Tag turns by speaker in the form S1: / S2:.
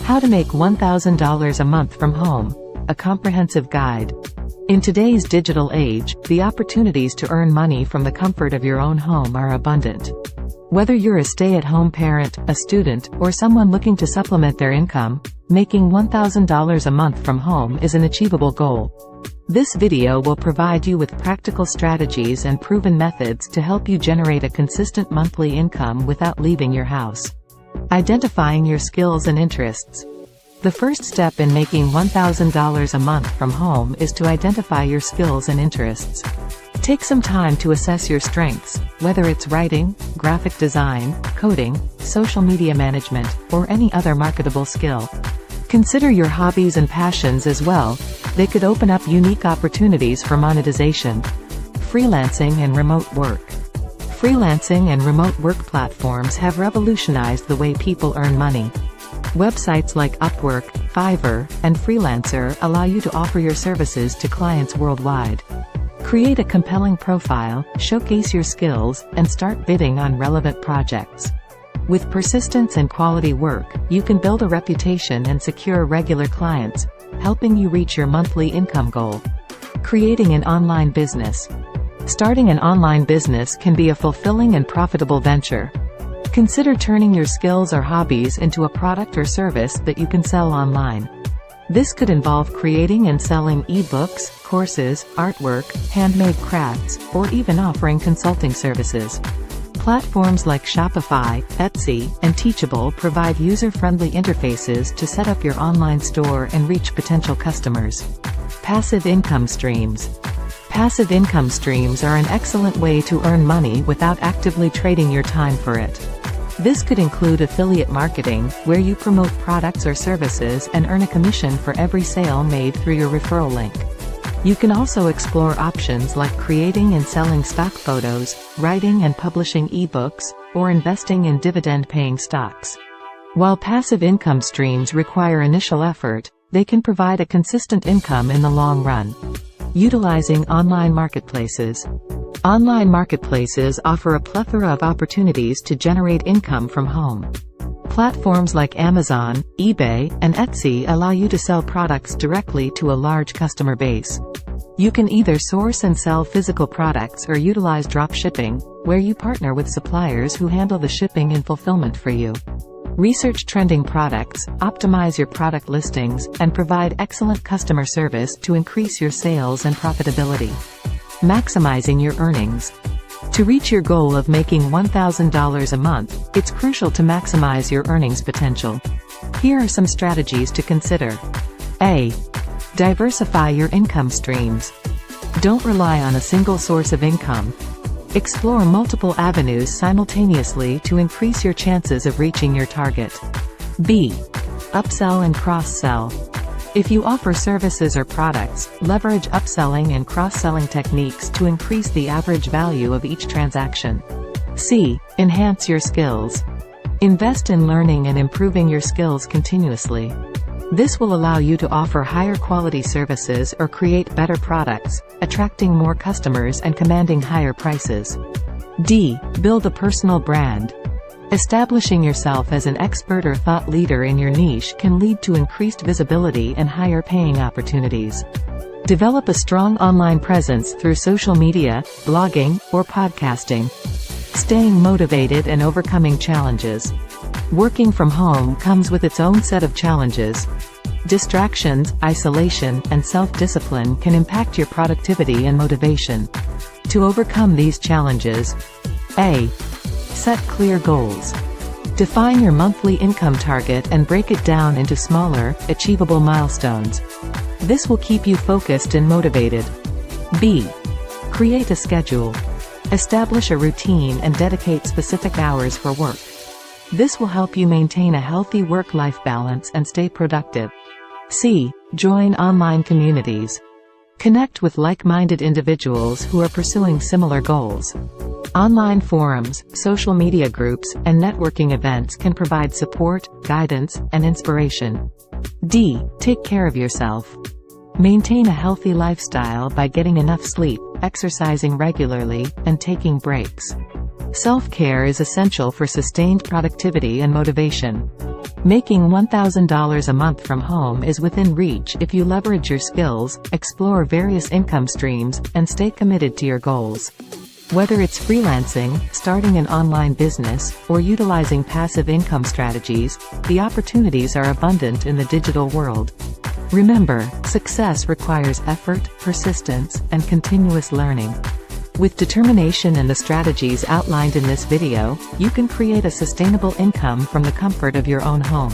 S1: How to make $1,000 a month from home, a comprehensive guide. In today's digital age, the opportunities to earn money from the comfort of your own home are abundant. Whether you're a stay-at-home parent, a student, or someone looking to supplement their income, making $1,000 a month from home is an achievable goal. This video will provide you with practical strategies and proven methods to help you generate a consistent monthly income without leaving your house. Identifying your skills and interests. The first step in making $1,000 a month from home is to identify your skills and interests. Take some time to assess your strengths, whether it's writing, graphic design, coding, social media management, or any other marketable skill. Consider your hobbies and passions as well. They could open up unique opportunities for monetization. Freelancing and remote work. Freelancing and remote work platforms have revolutionized the way people earn money. Websites like Upwork, Fiverr, and Freelancer allow you to offer your services to clients worldwide. Create a compelling profile, showcase your skills, and start bidding on relevant projects. With persistence and quality work, you can build a reputation and secure regular clients, helping you reach your monthly income goal. Creating an online business. Starting an online business can be a fulfilling and profitable venture. Consider turning your skills or hobbies into a product or service that you can sell online. This could involve creating and selling ebooks, courses, artwork, handmade crafts, or even offering consulting services. Platforms like Shopify, Etsy, and Teachable provide user-friendly interfaces to set up your online store and reach potential customers. Passive income streams. Passive income streams are an excellent way to earn money without actively trading your time for it. This could include affiliate marketing, where you promote products or services and earn a commission for every sale made through your referral link. You can also explore options like creating and selling stock photos, writing and publishing ebooks, or investing in dividend-paying stocks. While passive income streams require initial effort, they can provide a consistent income in the long run. Utilizing online marketplaces. Online marketplaces offer a plethora of opportunities to generate income from home. Platforms like Amazon, eBay, and Etsy allow you to sell products directly to a large customer base. You can either source and sell physical products or utilize drop shipping, where you partner with suppliers who handle the shipping and fulfillment for you. Research trending products, optimize your product listings, and provide excellent customer service to increase your sales and profitability. Maximizing your earnings. To reach your goal of making $1,000 a month, it's crucial to maximize your earnings potential. Here are some strategies to consider. A. Diversify your income streams. Don't rely on a single source of income. Explore multiple avenues simultaneously to increase your chances of reaching your target. B. Upsell and cross-sell. If you offer services or products, leverage upselling and cross-selling techniques to increase the average value of each transaction. C. Enhance your skills. Invest in learning and improving your skills continuously. This will allow you to offer higher quality services or create better products, attracting more customers and commanding higher prices. D. Build a personal brand. Establishing yourself as an expert or thought leader in your niche can lead to increased visibility and higher paying opportunities. Develop a strong online presence through social media, blogging, or podcasting. Staying motivated and overcoming challenges. Working from home comes with its own set of challenges. Distractions, isolation, and self-discipline can impact your productivity and motivation. To overcome these challenges, A. Set clear goals. Define your monthly income target and break it down into smaller, achievable milestones. This will keep you focused and motivated. B. Create a schedule. Establish a routine and dedicate specific hours for work. This will help you maintain a healthy work-life balance and stay productive. C. Join online communities. Connect with like-minded individuals who are pursuing similar goals. Online forums, social media groups, and networking events can provide support, guidance, and inspiration. D. Take care of yourself. Maintain a healthy lifestyle by getting enough sleep, exercising regularly, and taking breaks. Self-care is essential for sustained productivity and motivation. Making $1,000 a month from home is within reach if you leverage your skills, explore various income streams, and stay committed to your goals. Whether it's freelancing, starting an online business, or utilizing passive income strategies, the opportunities are abundant in the digital world. Remember, success requires effort, persistence, and continuous learning. With determination and the strategies outlined in this video, you can create a sustainable income from the comfort of your own home.